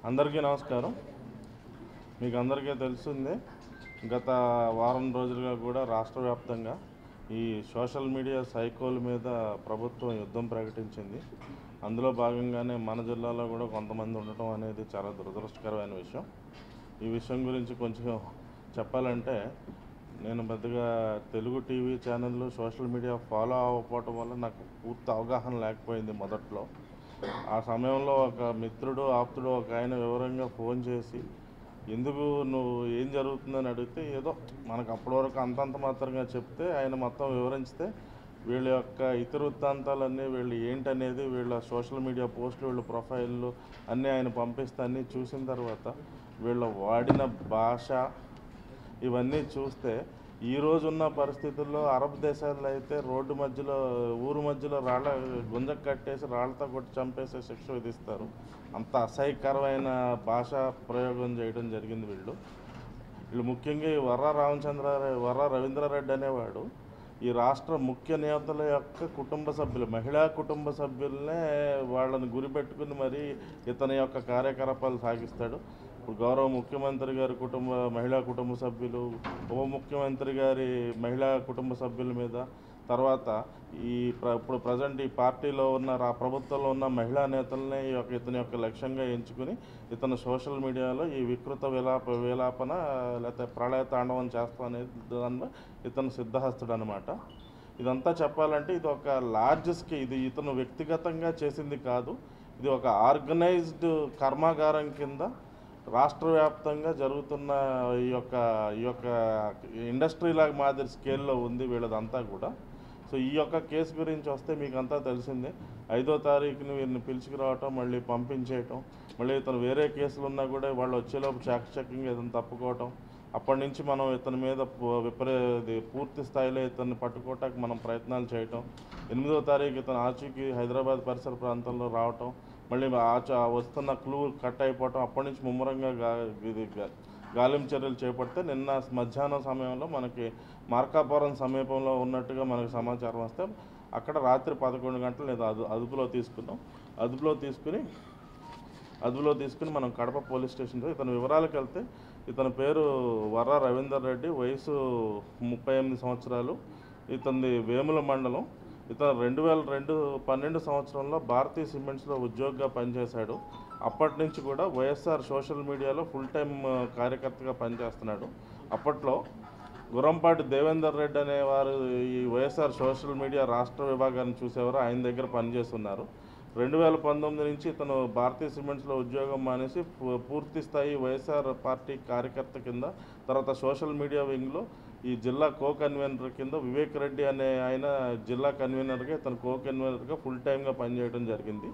అందరికీ నమస్కారం. మీకు అందరికీ తెలిసిందే, గత వారం రోజులుగా కూడా రాష్ట్ర వ్యాప్తంగా ఈ సోషల్ మీడియా సైకోల మీద ప్రభుత్వం యుద్ధం ప్రకటించింది. అందులో భాగంగానే మన జిల్లాలో కూడా కొంతమంది ఉండటం అనేది చాలా దురదృష్టకరమైన విషయం. ఈ విషయం గురించి కొంచెం చెప్పాలంటే, నేను పెద్దగా తెలుగు టీవీ ఛానళ్ళు సోషల్ మీడియా ఫాలో అవ్వకపోవటం వల్ల నాకు పూర్తి అవగాహన లేకపోయింది మొదట్లో. ఆ సమయంలో ఒక మిత్రుడు, ఆప్తుడు ఒక ఆయన వివరంగా ఫోన్ చేసి, ఎందుకు నువ్వు ఏం జరుగుతుందని అడిగితే, ఏదో మనకు అప్పటి వరకు అంతంత మాత్రంగా చెప్తే ఆయన మొత్తం వివరించితే, వీళ్ళ యొక్క ఇతివృత్తాంతాలన్నీ, వీళ్ళు ఏంటనేది, వీళ్ళ సోషల్ మీడియా పోస్టులు, వీళ్ళ ప్రొఫైళ్ళు అన్నీ ఆయన పంపిస్తే అన్నీ చూసిన తర్వాత వీళ్ళ వాడిన భాష ఇవన్నీ చూస్తే, ఈరోజున్న పరిస్థితుల్లో అరబ్ దేశాల్లో అయితే రోడ్డు మధ్యలో, ఊరు మధ్యలో గుంజకు కట్టేసి రాళ్లతో కొట్టి చంపేసే శిక్ష విధిస్తారు. అంత అసహ్యకరమైన భాషా ప్రయోగం చేయడం జరిగింది. వీళ్ళు ముఖ్యంగా ఈ వర్రా రవీంద్రారెడ్డి అనేవాడు ఈ రాష్ట్ర ముఖ్య నేతల యొక్క కుటుంబ సభ్యులు, మహిళా కుటుంబ సభ్యులనే వాళ్ళని గురిపెట్టుకుని మరి ఇతని యొక్క కార్యకలాపాలు సాగిస్తాడు. ఇప్పుడు గౌరవ ముఖ్యమంత్రి గారి మహిళా కుటుంబ సభ్యులు, ఉప ముఖ్యమంత్రి గారి మహిళా కుటుంబ సభ్యుల మీద, తర్వాత ఇప్పుడు ప్రజెంట్ ఈ పార్టీలో ఉన్న ప్రభుత్వంలో ఉన్న మహిళా నేతలనే ఇతని యొక్క లక్ష్యంగా ఎంచుకుని ఇతను సోషల్ మీడియాలో ఈ వికృత విలాపన లేకపోతే ప్రళయ తాండవం చేస్తాం అనేది దానిలో ఇతను సిద్ధహస్తుడు అనమాట. ఇదంతా చెప్పాలంటే ఇది ఒక ఇది ఇతను వ్యక్తిగతంగా చేసింది కాదు. ఇది ఒక ఆర్గనైజ్డ్ కర్మాగారం కింద రాష్ట్ర వ్యాప్తంగా జరుగుతున్న ఈ యొక్క ఇండస్ట్రీలాగా మాదిరి స్కేల్లో ఉంది వీళ్ళదంతా కూడా. సో ఈ యొక్క కేసు గురించి వస్తే మీకు అంతా తెలిసిందే. 5వ తారీఖుని వీరిని పిలుచుకురావటం, మళ్ళీ పంపించేయటం, మళ్ళీ ఇతను వేరే కేసులు ఉన్నా కూడా వాళ్ళు వచ్చేలోపు చెకింగ్ ఇతను తప్పుకోవటం, అప్పటి నుంచి మనం ఇతని మీద పూర్తి స్థాయిలో ఇతన్ని పట్టుకోవటానికి మనం ప్రయత్నాలు చేయటం, 8వ తారీఖు ఇతను ఆచూకీ హైదరాబాద్ పరిసర ప్రాంతంలో రావటం, మళ్ళీ వస్తున్న క్లూ కట్ అయిపోవటం, అప్పటి నుంచి ముమ్మరంగా గాలింపు చర్యలు చేపడితే నిన్న మధ్యాహ్నం సమయంలో మనకి మార్కాపురం సమీపంలో ఉన్నట్టుగా మనకు సమాచారం వస్తే అక్కడ రాత్రి 11 గంటలు నేను అదుపులో తీసుకుని మనం కడప పోలీస్ స్టేషన్లో ఇతని వివరాలకు వెళ్తే, ఇతని పేరు వర్రా రవీందర్ రెడ్డి, వయసు 38 సంవత్సరాలు, ఇతనిది వేముల మండలం. ఇతను 2012 సంవత్సరంలో భారతీయ సిమెంట్స్లో ఉద్యోగిగా పనిచేశాడు. అప్పటి నుంచి కూడా వైఎస్ఆర్ సోషల్ మీడియాలో ఫుల్ టైం కార్యకర్తగా పనిచేస్తున్నాడు. అప్పట్లో గుర్రంపాటి దేవేందర్ రెడ్డి అనేవారు ఈ వైఎస్ఆర్ సోషల్ మీడియా రాష్ట్ర విభాగాన్ని చూసేవారు, ఆయన దగ్గర పనిచేస్తున్నారు. 2019 నుంచి ఇతను భారతీయ సిమెంట్స్లో ఉద్యోగం మానేసి పూర్తి స్థాయి వైఎస్ఆర్ పార్టీ కార్యకర్త కింద, తర్వాత సోషల్ మీడియా వింగ్లో ఈ జిల్లా కన్వీనర్ కింద వివేక్ రెడ్డి అనే ఆయన జిల్లా కన్వీనర్గా, ఇతను కన్వీనర్గా ఫుల్ టైమ్గా పనిచేయడం జరిగింది.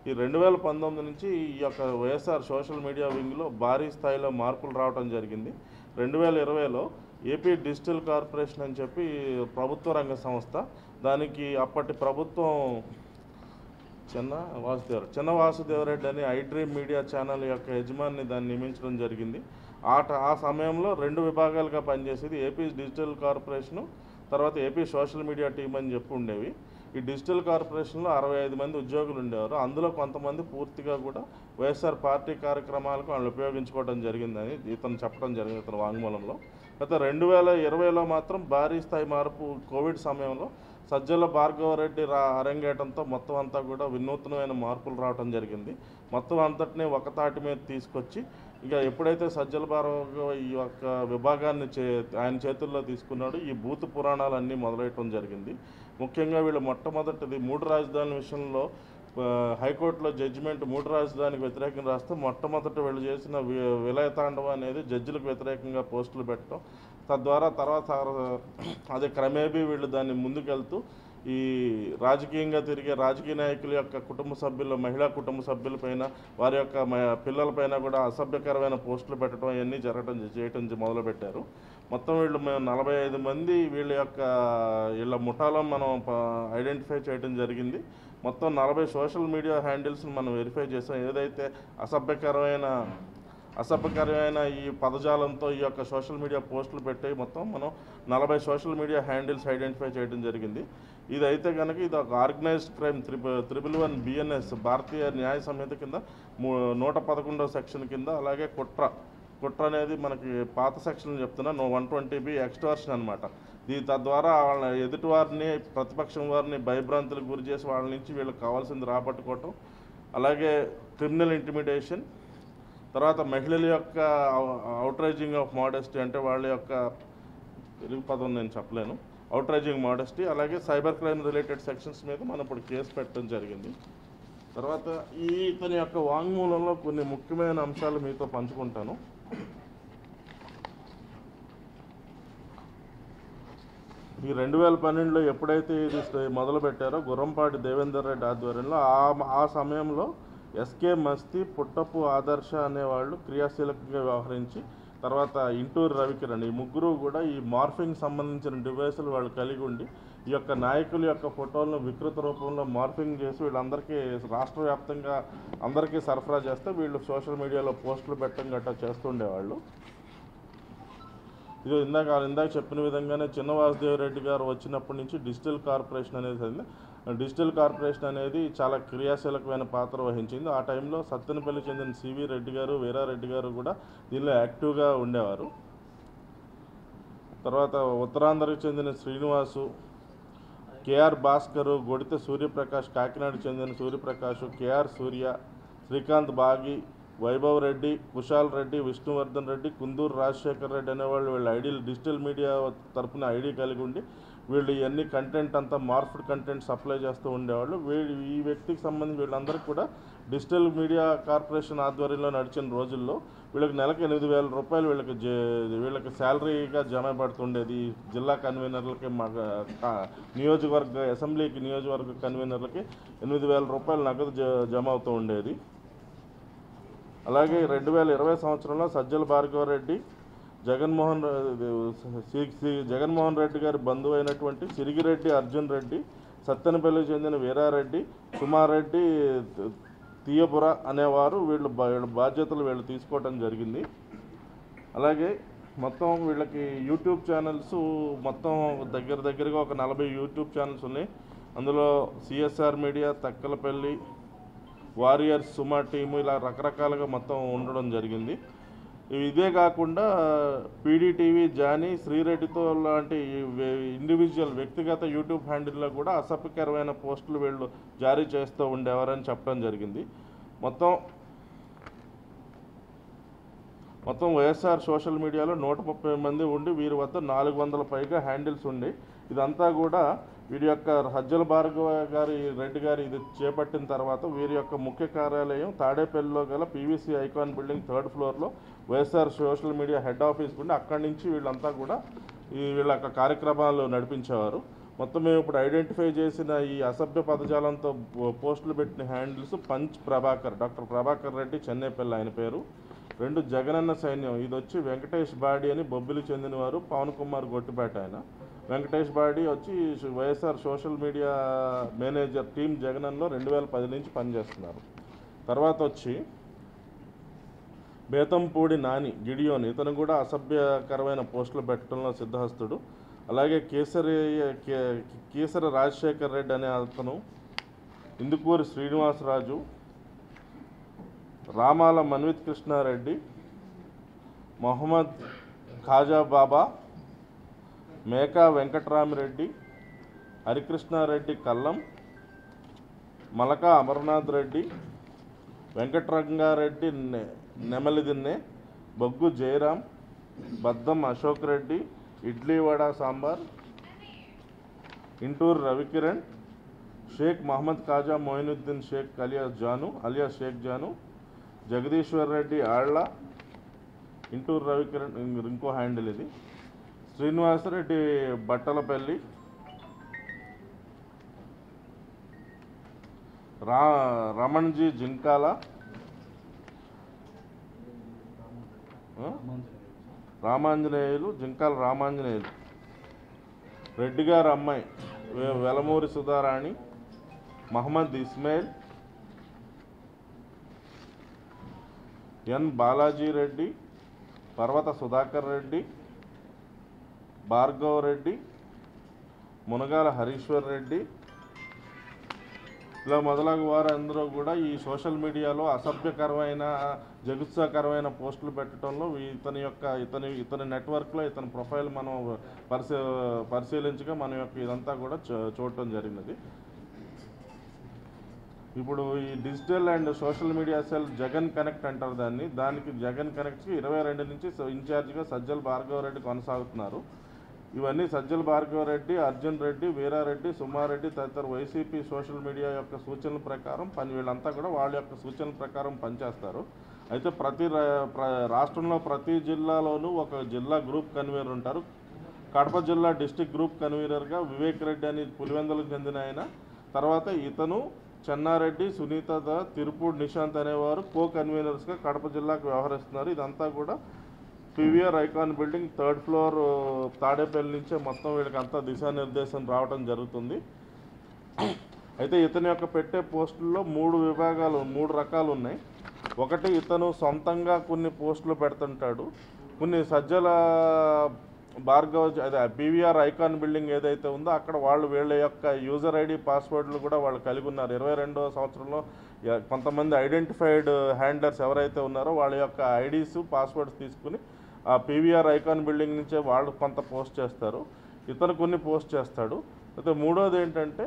ఈ 2019 నుంచి ఈ యొక్క వైఎస్ఆర్ సోషల్ మీడియా వింగ్లో భారీ స్థాయిలో మార్పులు రావడం జరిగింది. 2020లో ఏపీ డిజిటల్ కార్పొరేషన్ అని చెప్పి ప్రభుత్వ రంగ సంస్థ, దానికి అప్పటి ప్రభుత్వం చిన్న వాసుదేవరెడ్డి అని ఐడ్రీమ్ మీడియా ఛానల్ యొక్క యజమాని దాన్ని నియమించడం జరిగింది. ఆ సమయంలో 2 విభాగాలుగా పనిచేసేది ఏపీ డిజిటల్ కార్పొరేషను, తర్వాత ఏపీ సోషల్ మీడియా టీం అని చెప్పి ఉండేవి. ఈ డిజిటల్ కార్పొరేషన్లో 65 మంది ఉద్యోగులు ఉండేవారు. అందులో కొంతమంది పూర్తిగా కూడా వైఎస్ఆర్ పార్టీ కార్యక్రమాలకు వాళ్ళు ఉపయోగించుకోవడం జరిగిందని ఇతను చెప్పడం జరిగింది ఇతను వాంగ్మూలంలో. గత 2020లో మాత్రం భారీ స్థాయి మార్పు కోవిడ్ సమయంలో సజ్జల భార్గవరెడ్డి అరంగేయడంతో మొత్తం అంతా కూడా వినూత్నమైన మార్పులు రావడం జరిగింది. మొత్తం అంతటినీ ఒక తాటి మీద తీసుకొచ్చి, ఇక ఎప్పుడైతే సజ్జల భార్గవ ఈ యొక్క విభాగాన్ని ఆయన చేతుల్లో తీసుకున్నాడు, ఈ భూత పురాణాలన్నీ మొదలెట్టడం జరిగింది. ముఖ్యంగా వీళ్ళు మొట్టమొదటిది 3 రాజధానుల విషయంలో హైకోర్టులో జడ్జిమెంట్ 3 రాజధానికి వ్యతిరేకంగా రాస్తే మొట్టమొదట వీళ్ళు చేసిన విలయతాండవం అనేది జడ్జిలకు వ్యతిరేకంగా పోస్టులు పెట్టడం, తద్వారా తర్వాత అదే క్రమేపీ వీళ్ళు దాన్ని ముందుకెళ్తూ ఈ రాజకీయంగా తిరిగే రాజకీయ నాయకుల యొక్క కుటుంబ సభ్యులు, మహిళా కుటుంబ సభ్యులపైన, వారి యొక్క పిల్లలపైన కూడా అసభ్యకరమైన పోస్టులు పెట్టడం అవన్నీ చేయటం మొదలుపెట్టారు. మొత్తం వీళ్ళు 45 మంది వీళ్ళ ముఠాలో మనం ఐడెంటిఫై చేయడం జరిగింది. మొత్తం 40 సోషల్ మీడియా హ్యాండిల్స్ని మనం వెరిఫై చేసాం. ఏదైతే అసభ్యకరమైన అసభ్యకరమైన ఈ పదజాలంతో ఈ యొక్క సోషల్ మీడియా పోస్టులు పెట్టి మొత్తం మనం 40 సోషల్ మీడియా హ్యాండిల్స్ ఐడెంటిఫై చేయడం జరిగింది. ఇదైతే కనుక ఇది ఒక ఆర్గనైజ్డ్ క్రైమ్ 111 BNS భారతీయ న్యాయ సంహిత కింద 111వ సెక్షన్ కింద, అలాగే కుట్ర అనేది మనకి పాత సెక్షన్ చెప్తున్నా 120B ఎక్స్టార్షన్ అనమాట. తద్వారా వాళ్ళ ఎదుటివారిని ప్రతిపక్షం వారిని భయభ్రాంతులకు గురి చేసి వాళ్ళ నుంచి వీళ్ళకి కావాల్సింది రాబట్టుకోవటం, అలాగే క్రిమినల్ ఇంటిమిడేషన్, తర్వాత మహిళల యొక్క అవుట్రైజింగ్ ఆఫ్ మోడెస్టీ, అంటే వాళ్ళ యొక్క తెలుగు పదం నేను చెప్పలేను, అవుట్రైజింగ్ మోడెస్టీ, అలాగే సైబర్ క్రైమ్ రిలేటెడ్ సెక్షన్స్ మీద మనం ఇప్పుడు కేసు పెట్టడం జరిగింది. తర్వాత ఇతని యొక్క వాంగ్మూలంలో కొన్ని ముఖ్యమైన అంశాలు మీతో పంచుకుంటాను. ఈ 2012లో ఎప్పుడైతే ఇది మొదలుపెట్టారో గుర్రంపాటి దేవేందర్ రెడ్డి ఆధ్వర్యంలో ఆ సమయంలో ఎస్కే మస్తీ, పుట్టపు ఆదర్శ అనేవాళ్ళు క్రియాశీలకంగా వ్యవహరించి, తర్వాత ఇంటూరు రవికిరణ్, ఈ ముగ్గురు కూడా ఈ మార్ఫింగ్ సంబంధించిన డివైసులు వాళ్ళు కలిగి ఉండి ఈ యొక్క నాయకుల యొక్క ఫోటోలను వికృత రూపంలో మార్ఫింగ్ చేసి వీళ్ళందరికీ రాష్ట్ర వ్యాప్తంగా అందరికీ సరఫరా చేస్తే వీళ్ళు సోషల్ మీడియాలో పోస్టులు పెట్టడం గట్రా చేస్తుండేవాళ్ళు. ఇది ఇందాక చెప్పిన విధంగానే చిన్న వాసుదేవరెడ్డి గారు వచ్చినప్పటి నుంచి డిజిటల్ కార్పొరేషన్ అనేది చాలా క్రియాశీలకమైన పాత్ర వహించింది. ఆ టైంలో సత్తెనపల్లి చెందిన సివి రెడ్డి గారు, వీరారెడ్డి గారు కూడా దీనిలో యాక్టివ్గా ఉండేవారు. తర్వాత ఉత్తరాంధ్రకు చెందిన శ్రీనివాసు, కేఆర్ భాస్కరు, గొడిత సూర్యప్రకాష్, కాకినాడకు చెందిన సూర్యప్రకాష్, కేఆర్ సూర్య, శ్రీకాంత్ బాగి, వైభవ్ రెడ్డి, కుశాల్ రెడ్డి, విష్ణువర్ధన్ రెడ్డి, కుందూరు రాజశేఖర్ రెడ్డి అనేవాళ్ళు వీళ్ళ ఐడీలు డిజిటల్ మీడియా తరఫున ఐడి కలిగి ఉండి వీళ్ళు ఇవన్నీ కంటెంట్ అంతా మార్ఫ్డ్ కంటెంట్ సప్లై చేస్తూ ఉండేవాళ్ళు. ఈ వ్యక్తికి సంబంధించి వీళ్ళందరికీ కూడా డిజిటల్ మీడియా కార్పొరేషన్ ఆధ్వర్యంలో నడిచిన రోజుల్లో వీళ్ళకి నెలకు 8,000 రూపాయలు వీళ్ళకి శాలరీగా జమ పడుతుండేది. జిల్లా కన్వీనర్లకి, నియోజకవర్గ కన్వీనర్లకి 8,000 రూపాయలు నగదు జమ అవుతూ ఉండేది. అలాగే 2020 సంవత్సరంలో సజ్జల భార్గవరెడ్డి, జగన్మోహన్ రెడ్డి గారి బంధువు అయినటువంటి సిరిగిరెడ్డి అర్జున్ రెడ్డి, సత్తెనపల్లికి చెందిన వీరారెడ్డి, సుమారెడ్డి, తీయపుర అనేవారు వీళ్ళ బాధ్యతలు తీసుకోవటం జరిగింది. అలాగే మొత్తం వీళ్ళకి యూట్యూబ్ ఛానల్స్ మొత్తం దగ్గరగా ఒక 40 యూట్యూబ్ ఛానల్స్ ఉన్నాయి. అందులో CSR మీడియా, తక్కలపల్లి, వారియర్స్, సుమా టీము, ఇలా రకరకాలుగా మొత్తం ఉండడం జరిగింది. ఇదే కాకుండా PDTV, జానీ, శ్రీరెడ్డితో లాంటి ఇండివిజువల్ వ్యక్తిగత యూట్యూబ్ హ్యాండిల్లో కూడా అసభ్యకరమైన పోస్టులు వీళ్ళు జారీ చేస్తూ ఉండేవారని చెప్పడం జరిగింది. మొత్తం వైఎస్ఆర్ సోషల్ మీడియాలో 130 మంది ఉండి వీరి వద్ద 400 పైగా హ్యాండిల్స్ ఉండి, ఇదంతా కూడా వీరి యొక్క సజ్జల భార్గవ రెడ్డి గారు ఇది చేపట్టిన తర్వాత వీరి యొక్క ముఖ్య కార్యాలయం తాడేపల్లిలో గల PVC ఐకాన్ బిల్డింగ్ 3rd ఫ్లోర్లో YSR social media head office ఉండి అక్కడి నుంచి వీళ్ళంతా కూడా వీళ్ళ యొక్క కార్యక్రమాలు నడిపించేవారు. మొత్తం మేము ఇప్పుడు ఐడెంటిఫై చేసిన ఈ అసభ్య పదజాలంతో పోస్టులు పెట్టిన హ్యాండిల్స్ డాక్టర్ ప్రభాకర్ రెడ్డి, చెన్నైపల్లి ఆయన పేరు. 2 జగనన్న సైన్యం, ఇది వచ్చి వెంకటేష్ బాడి అని బొబ్బిలి చెందినవారు, పవన్ కుమార్ గొట్టిపేట ఆయన. వెంకటేష్ బాడి వచ్చి YSR social media manager team జగనన్లో 2010 నుంచి పనిచేస్తున్నారు. తర్వాత వచ్చి బేతంపూడి నాని గిడియోన్, ఇతను కూడా అసభ్యకరమైన పోస్టులు పెట్టడంలో సిద్ధహస్తుడు. అలాగే కేసరి రాజశేఖర్ రెడ్డి అనే అతను, ఇందుకూరి శ్రీనివాసరాజు, రామాల మన్విత్ కృష్ణారెడ్డి, మొహమ్మద్ ఖాజా బాబా, మేకా వెంకట్రామిరెడ్డి, హరికృష్ణారెడ్డి కల్లం, మలకా అమర్నాథ్ రెడ్డి, వెంకట్రంగారెడ్డి నెమలిదిన్నె, బొగ్గు జయరాం, బద్దం అశోక్ రెడ్డి, ఇడ్లీ వడ సాంబార్, ఇంటూరు రవికిరణ్, షేక్ మహమ్మద్ ఖాజా మొయినుద్దీన్ షేక్ అలియాస్ షేక్ జాను, జగదీశ్వర్ రెడ్డి ఆళ్ల, ఇంటూరు రవికిరణ్ ఇంకో హ్యాండిల్ ఇది, శ్రీనివాసరెడ్డి బట్టలపల్లి, రమణ్జీ జింకాల, జింకాల రామాంజనేయులు, రెడ్డి గారు అమ్మాయి వెలమూరి సుధారాణి, మహమ్మద్ ఇస్మాయిల్, ఎన్ బాలాజీ రెడ్డి, పర్వత సుధాకర్ రెడ్డి, భార్గవ్ రెడ్డి, మునగాల హరీశ్వర్ రెడ్డి, ఇలా మొదలగు వారందరూ కూడా ఈ సోషల్ మీడియాలో అసభ్యకరమైన జగుత్సాకరమైన పోస్టులు పెట్టడంలో ఇతని నెట్వర్క్లో ఇతని ప్రొఫైల్ మనం పరిశీలించగా మన యొక్క ఇదంతా కూడా చూడటం జరిగినది. ఇప్పుడు ఈ digital and social media cell Jagan connect అంటారు దానికి జగన్ కనెక్ట్కి 22 నుంచి ఇన్ఛార్జిగా సజ్జల భార్గవ్ రెడ్డి కొనసాగుతున్నారు. ఇవన్నీ సజ్జల భార్గవ్ రెడ్డి, అర్జున్ రెడ్డి, వీరారెడ్డి, సుమారెడ్డి తదితర వైసీపీ సోషల్ మీడియా యొక్క సూచనల ప్రకారం వీళ్ళంతా కూడా వాళ్ళ యొక్క సూచనల ప్రకారం పనిచేస్తారు. అయితే రాష్ట్రంలో ప్రతి జిల్లాలోనూ ఒక జిల్లా గ్రూప్ కన్వీనర్ ఉంటారు. కడప జిల్లా డిస్టిక్ గ్రూప్ కన్వీనర్గా వివేక్ రెడ్డి అని పులివెందులకు చెందిన ఆయన, తర్వాత ఇతను, చెన్నారెడ్డి, సునీత, తిరుపూడి నిశాంత్ అనేవారు కో కన్వీనర్స్గా కడప జిల్లాకు వ్యవహరిస్తున్నారు. ఇదంతా కూడా PVR icon building 3rd floor Tadepalli నుంచే మొత్తం వీళ్ళకి అంతా దిశానిర్దేశం రావడం జరుగుతుంది. అయితే ఇతని యొక్క పెట్టే పోస్టుల్లో 3 రకాలు ఉన్నాయి. ఒకటి, ఇతను సొంతంగా కొన్ని పోస్టులు పెడుతుంటాడు. కొన్ని సజ్జల భార్గవ్ అదే పీవీఆర్ ఐకాన్ బిల్డింగ్ ఏదైతే ఉందో అక్కడ వీళ్ళ యొక్క యూజర్ ఐడి పాస్వర్డ్లు కూడా వాళ్ళు కలిగి ఉన్నారు. 22వ సంవత్సరంలో కొంతమంది ఐడెంటిఫైడ్ హ్యాండ్లర్స్ ఎవరైతే ఉన్నారో వాళ్ళ యొక్క ఐడీస్ పాస్వర్డ్స్ తీసుకుని ఆ పీవీఆర్ ఐకాన్ బిల్డింగ్ నుంచే వాళ్ళు కొంత పోస్ట్ చేస్తారు. ఇతను కొన్ని పోస్ట్ చేస్తాడు. అయితే మూడోది ఏంటంటే,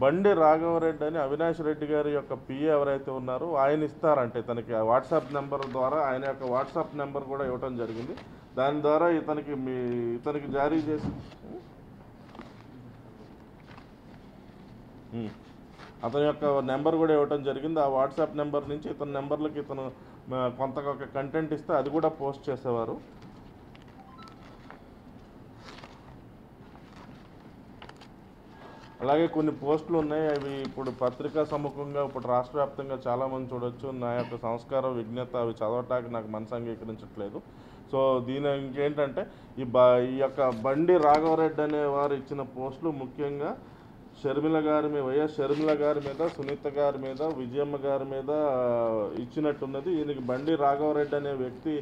బండి రాఘవరెడ్డి అని అవినాష్ రెడ్డి గారి యొక్క పిఏ ఎవరైతే ఉన్నారో ఆయన ఇస్తారంటే ఇతనికి వాట్సాప్ నెంబర్ ద్వారా ఆయన యొక్క వాట్సాప్ నెంబర్ కూడా ఇవ్వటం జరిగింది. దాని ద్వారా ఇతనికి జారీ చేసి అతని యొక్క నెంబర్ కూడా ఇవ్వటం జరిగింది. ఆ వాట్సాప్ నెంబర్ నుంచి ఇతని నెంబర్లకి ఇతను కొంత కంటెంట్ ఇస్తే అది కూడా పోస్ట్ చేసేవారు. అలాగే కొన్ని పోస్టులు ఉన్నాయి. అవి ఇప్పుడు పత్రికా సముఖంగా ఇప్పుడు రాష్ట్ర వ్యాప్తంగా చాలామంది చూడొచ్చు. నా యొక్క సంస్కారం, విజ్ఞత అవి చదవటానికి నాకు మనసు అంగీకరించట్లేదు. సో దీని ఇంకేంటంటే ఈ యొక్క బండి రాఘవరెడ్డి అనే వారు ఇచ్చిన పోస్టులు ముఖ్యంగా వైఎస్ షర్మిల గారి మీద, సునీత గారి మీద, విజయమ్మ గారి మీద ఇచ్చినట్టున్నది. ఈయనకి బండి రాఘవరెడ్డి అనే వ్యక్తి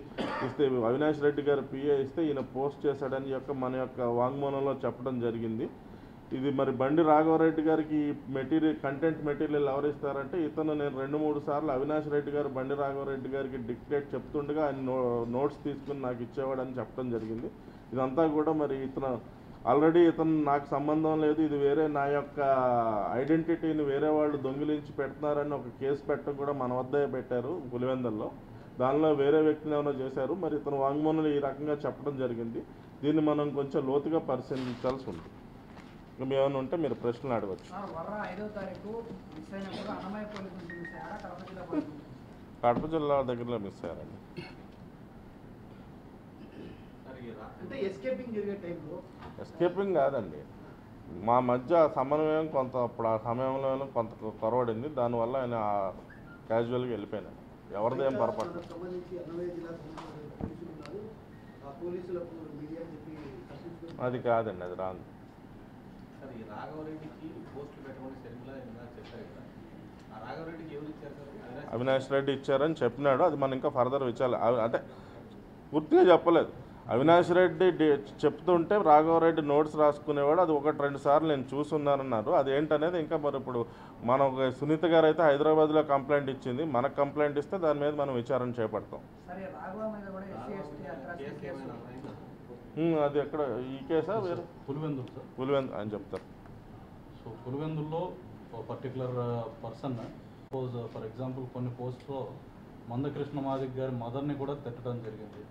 ఇస్తే, అవినాష్ రెడ్డి గారి పిఏ ఇస్తే ఈయన పోస్ట్ చేశాడని మన యొక్క వాంగ్మూలంలో చెప్పడం జరిగింది. ఇది మరి బండి రాఘవరెడ్డి గారికి కంటెంట్ మెటీరియల్ ఎవరిస్తారంటే నేను 2-3 సార్లు అవినాష్ రెడ్డి గారు బండి రాఘవరెడ్డి గారికి డిక్టేట్ చెప్తుండగా ఆయన నోట్స్ తీసుకుని నాకు ఇచ్చేవాడని చెప్పడం జరిగింది. ఇదంతా కూడా మరి ఆల్రెడీ నాకు సంబంధం లేదు, ఇది వేరే నా యొక్క ఐడెంటిటీని వేరే వాళ్ళు దొంగిలించి పెడుతున్నారని ఒక కేసు పెట్టడం కూడా మన వద్దే పెట్టారు పులివెందుల్లో. దానిలో వేరే వ్యక్తిని ఏమైనా చేశారు. మరి ఇతను వాంగ్మూలంలో ఈ రకంగా చెప్పడం జరిగింది. దీన్ని మనం కొంచెం లోతుగా పరిశీలించాల్సి ఉంది. ఇంకా ఏమైనా ఉంటే మీరు ప్రశ్నలు అడగచ్చు. కడప జిల్లా దగ్గరలో మిస్ అయ్యారండి. ఎస్కేపింగ్ కాదండి, మా మధ్య సమన్వయం అప్పుడు ఆ సమయంలో కొంత కొరవడింది. దానివల్ల ఆయన క్యాజువల్గా వెళ్ళిపోయినాడు. ఎవరిదేం పొరపాటు అది కాదండి, అది రాంగ్. అవినాష్ రెడ్డి ఇచ్చారని చెప్పినాడు. అది మనం ఇంకా ఫర్దర్ విచారాలి. అంటే పూర్తిగా చెప్పలేదు. అవినాష్ రెడ్డి చెప్తుంటే రాఘవరెడ్డి నోట్స్ రాసుకునేవాడు. అది 1-2 సార్లు నేను చూసున్నానన్నారు. అదేంటనేది ఇంకా మరి ఇప్పుడు మనం సునీత గారు అయితే హైదరాబాద్లో కంప్లైంట్ ఇచ్చింది. మనకు కంప్లైంట్ ఇస్తే దాని మీద మనం విచారణ చేపడతాం. అది ఎక్కడ ఈ కేసా వేరే? పులివెందులు అని చెప్తారు. సో పులివెందుల్లో ఒక పర్టికులర్ పర్సన్ ఫర్ ఎగ్జాంపుల్ కొన్ని పోస్ట్లో మందకృష్ణ మాదిక్ గారి మదర్ని కూడా తిట్టడం జరిగింది.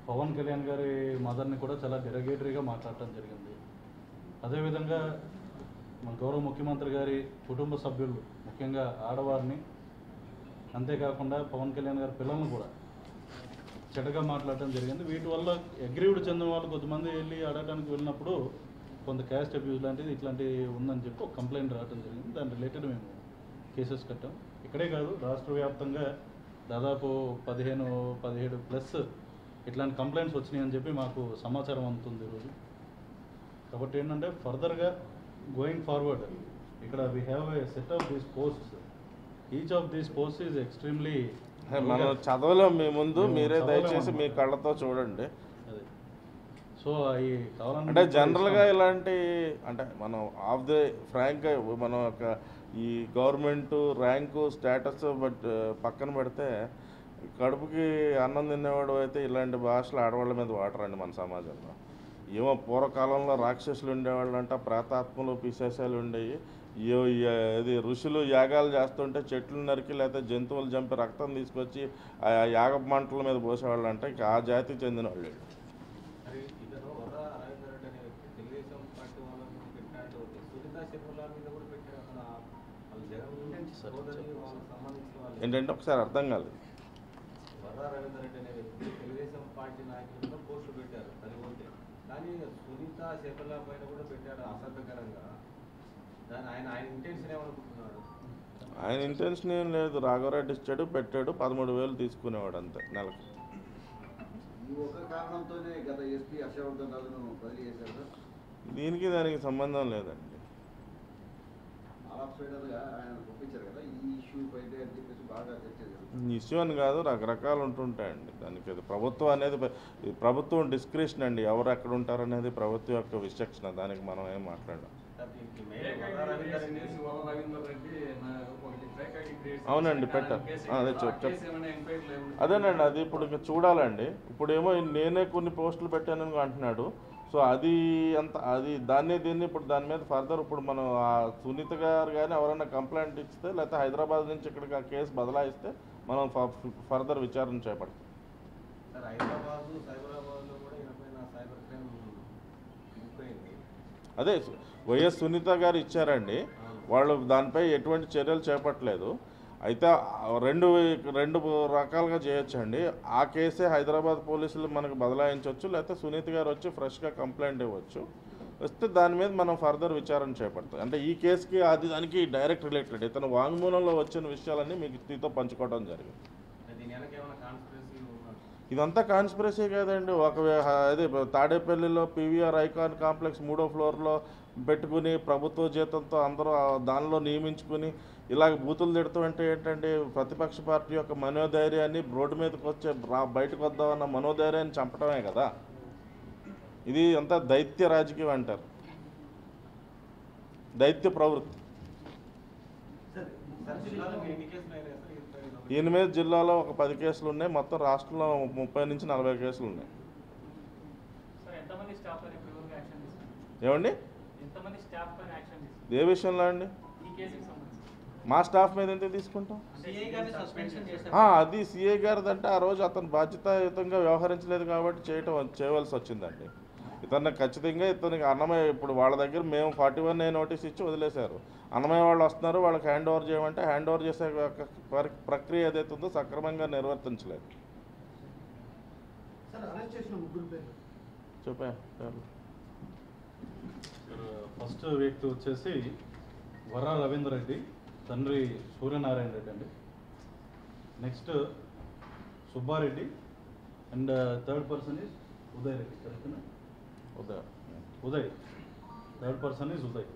పవన్ కళ్యాణ్ గారి మదర్ని కూడా చాలా డెరగేటరీగా మాట్లాడటం జరిగింది. అదేవిధంగా మన గౌరవ ముఖ్యమంత్రి గారి కుటుంబ సభ్యులు, ముఖ్యంగా ఆడవారిని, అంతేకాకుండా పవన్ కళ్యాణ్ గారి పిల్లలను కూడా చెడ్డగా మాట్లాడటం జరిగింది. వీటి వల్ల అగ్రీవ్డ్ చెందిన వాళ్ళు కొంతమంది వెళ్ళి అడగడానికి వెళ్ళినప్పుడు కొంత క్యాస్ట్ అబ్యూజ్ లాంటిది ఇట్లాంటివి ఉందని చెప్పి ఒక కంప్లైంట్ రావడం జరిగింది. దాని రిలేటెడ్ మేము కేసెస్ కట్టాం. ఇక్కడే కాదు, రాష్ట్ర వ్యాప్తంగా దాదాపు 15-17+ ఇట్లాంటి కంప్లైంట్స్ వచ్చినాయని చెప్పి మాకు సమాచారం అందుతుంది ఈరోజు. కాబట్టి ఏంటంటే ఫర్దర్గా గోయింగ్ ఫార్వర్డ్ ఇక్కడ we have a set of these posts. Each of these posts is extremely మనం చదవలేం మీ ముందు, మేము మీరే చదవలేం దయచేసి మీ అన్నమాట. కళ్ళతో చూడండి. అదే సో అవి కావాలంటే అంటే మీకు జనరల్గా ఇస్తాం. ఇలాంటి అంటే మనం ఆఫ్ ది ఫ్రాంక్గా మనం ఒక ఈ గవర్నమెంట్ ర్యాంకు స్టేటస్ బట్ పక్కన పెడితే కడుపుకి అన్నం తినేవాడు అయితే ఇలాంటి భాషలు ఆడవాళ్ళ మీద వాడరండి మన సమాజంలో. ఏమో పూర్వకాలంలో రాక్షసులు ఉండేవాళ్ళు అంట, ప్రేతాత్మలు పిశాచాలు ఉండేవి. ఇది ఋషులు యాగాలు చేస్తుంటే చెట్లు నరికి లేకపోతే జంతువులు చంపి రక్తం తీసుకొచ్చి ఆ యాగ మంటల మీద పోసేవాళ్ళు అంట. ఇక ఆ జాతికి చెందిన వాళ్ళు. మరి ఇతను వర రవీందర్ రెడ్డి అనే వ్యక్తి తెలుగుదేశం పార్టీ వాళ్ళని పెట్టినట్టు సునీతా శర్మల మీద కూడా పెట్టారు. అతను వాళ్ళ జగన్ సోదరి వాళ్ళకి సంబంధించిన వాళ్ళు ఏంటంటే ఒకసారి అర్థం కాలేదు. వర రవీందర్ రెడ్డి అనే వ్యక్తి తెలుగుదేశం పార్టీ నాయకులతో పోస్టులు పెట్టారు అది ఓకే, కానీ సునీతా శర్మల పైన కూడా పెట్టాడు అసభ్యకరంగా. దాని ఆయన ఇంటెన్షన్ ఏమనుకుంటున్నాడు? ఆయన ఇంటెన్షన్ ఏం లేదు. రాఘవరెడ్డి ఇచ్చాడు, పెట్టాడు, 13,000 తీసుకునేవాడు అంతే నెలకు. ఈ ఒక కారణంతోనే గత ఎస్పీ హర్షవర్ధన్ రాజును బదిలీ చేశారు సార్. దీనికి దానికి సంబంధం లేదండి. ఆఫ్ సైడర్గా ఆయన పంపించారు కదా, ఈ ఇష్యూ పైతే అని చెప్పేసి బాగా చర్చ జరుగుతుంది. ఇష్యూ అని కాదు, రకరకాలు ఉంటుంటాయండి. దానికి అది ప్రభుత్వం అనేది ఈ ప్రభుత్వం డిస్క్రిప్షన్ అండి. ఎవరు ఎక్కడ ఉంటారనేది ప్రభుత్వం యొక్క విచక్షణ. దానికి మనం ఏం మాట్లాడాం. దీనికి మెయిన్ వర రవీందర్ రెడ్డి అవునండి, పెట్టారు. అదే అదేనండి, అది ఇప్పుడు ఇంకా చూడాలండి. ఇప్పుడేమో నేనే కొన్ని పోస్టులు పెట్టానని అంటున్నాడు. సో అది దీన్ని ఇప్పుడు దాని మీద ఫర్దర్ ఇప్పుడు మనం ఆ సునీత గారు కానీ ఎవరైనా కంప్లైంట్ ఇస్తే లేకపోతే హైదరాబాద్ నుంచి ఇక్కడికి ఆ కేసు బదలాయిస్తే మనం ఫర్దర్ విచారణ చేపడతాం. సార్ హైదరాబాద్ సైబరాబాద్లో కూడా ఈయనపైన సైబర్ క్రైమ్ ఇంపోయింది. అదే వైఎస్ సునీత గారు ఇచ్చారండి. వాళ్ళు దానిపై ఎటువంటి చర్యలు చేపట్టలేదు. అయితే రెండు రకాలుగా చేయొచ్చండి. ఆ కేసే హైదరాబాద్ పోలీసులు మనకు బదలాయించవచ్చు, లేకపోతే సునీత గారు వచ్చి ఫ్రెష్గా కంప్లైంట్ ఇవ్వచ్చు. వస్తే దాని మీద మనం ఫర్దర్ విచారణ చేపడతాం. అంటే ఈ కేసుకి దానికి డైరెక్ట్ రిలేటెడ్ ఇతను వాంగ్మూలంలో వచ్చిన విషయాలన్నీ మీకు మీతో పంచుకోవడం జరిగింది. దీని వెనక ఏమైనా కాన్స్పిరసీ ఉన్నది? ఇదంతా కాన్స్పిరసీ కాదండి. అదే తాడేపల్లిలో పీవీఆర్ ఐకాన్ కాంప్లెక్స్ 3వ ఫ్లోర్లో పెట్టుకుని ప్రభుత్వ జీతంతో అందరూ దానిలో నియమించుకుని ఇలాగ బూతులు తిడుతూ అంటే ఏంటంటే ప్రతిపక్ష పార్టీ యొక్క మనోధైర్యాన్ని రోడ్డు మీదకి వచ్చే బయటకు వద్దామన్న మనోధైర్యాన్ని చంపడమే కదా. ఇది అంతా దైత్య రాజకీయం అంటారు, దైత్య ప్రవృత్తి. 8 జిల్లాలో ఒక 10 కేసులు ఉన్నాయి. మొత్తం రాష్ట్రంలో 30 నుంచి 40 కేసులు ఉన్నాయి. ఏమండి ఏ విషయంలో అండి? మా స్టాఫ్ మీద ఎందుకు తీసుకుంటాం? అది సిఐ గారిది అంటే ఆ రోజు అతను బాధ్యతాయుతంగా వ్యవహరించలేదు కాబట్టి చేయవలసి వచ్చిందండి. ఇతన్ని ఖచ్చితంగా ఇతనికి అన్నమయ్య ఇప్పుడు వాళ్ళ దగ్గర మేము 41A నోటీస్ ఇచ్చి వదిలేశారు. అన్నమయ్య వాళ్ళు వస్తున్నారు, వాళ్ళకి హ్యాండ్ ఓవర్ చేయమంటే హ్యాండ్ ఓవర్ చేసే ప్రక్రియ ఏదైతే ఉందో సక్రమంగా నిర్వర్తించలేదు. చెప్పా ఫస్ట్ వ్యక్తి వచ్చేసి వర రవీందర్ రెడ్డి, తండ్రి సూర్యనారాయణ రెడ్డి అండి. Next Subbareddy and third person is Uday Reddy. కరెక్ట్నా? Uday. Third person is Uday.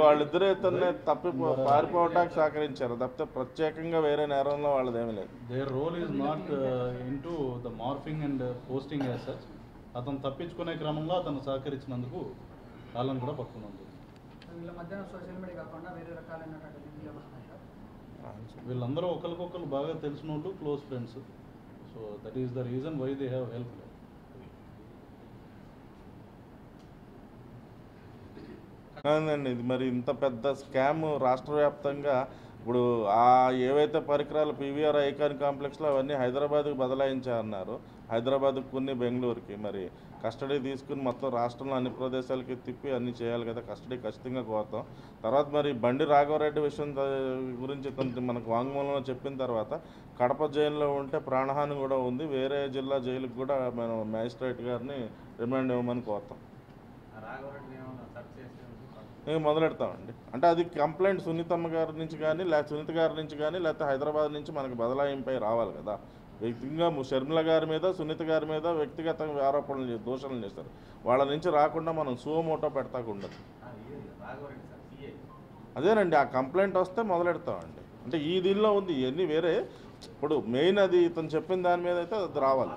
వాళ్ళిద్దరూ ఇతన్ని తప్పి పారిపోవడానికి సహకరించారు తప్పితే ప్రత్యేకంగా వేరే నేరంలో వాళ్ళదేమీ లేదు. Their role is not into the morphing and posting as such. అతను తప్పించుకునే క్రమంలో అతను సహకరించినందుకు వాళ్ళని కూడా పట్టుకున్నాం. వీళ్ళందరూ ఒకరికొకరు బాగా తెలిసిన వాళ్ళు, close friends. So that is the reason why they have help. అవునండి, ఇది మరి ఇంత పెద్ద స్కామ్ రాష్ట్ర వ్యాప్తంగా ఇప్పుడు ఏవైతే పరికరాలు పీవీఆర్ ఐకాన్ కాంప్లెక్స్లో అవన్నీ హైదరాబాద్కి బదలాయించారన్నారు. హైదరాబాద్కి కొన్ని బెంగళూరుకి మరి కస్టడీ తీసుకుని మొత్తం రాష్ట్రంలో అన్ని ప్రదేశాలకి తిప్పి అన్నీ చేయాలి కదా. కస్టడీ ఖచ్చితంగా కోరుతాం. తర్వాత మరి బండి రాఘవరెడ్డి విషయం గురించి మనకు వాంగ్మూలంలో చెప్పిన తర్వాత కడప జైల్లో ఉంటే ప్రాణహాని కూడా ఉంది. వేరే జిల్లా జైలుకి కూడా మనం మ్యాజిస్ట్రేట్ గారిని రిమాండ్ ఇవ్వమని కోరుతాం. మేము మొదలెడతామండి. అంటే అది కంప్లైంట్ సునీతమ్మ గారి నుంచి కానీ సునీత గారి నుంచి కానీ లేకపోతే హైదరాబాద్ నుంచి మనకు బదలాయింపై రావాలి కదా. వ్యక్తిగతంగా షర్మిల గారి మీద సునీత గారి మీద వ్యక్తిగతంగా ఆరోపణలు దోషాలు చేస్తారు. వాళ్ళ నుంచి రాకుండా మనం సుమోటో పెడతాకుండదు. అదేనండి, ఆ కంప్లైంట్ వస్తే మొదలెడతామండి. అంటే ఈ దీనిలో ఉంది, ఇవన్నీ వేరే ఇప్పుడు మెయిన్ అది ఇతను చెప్పిన దాని మీద అయితే అది రావాలి.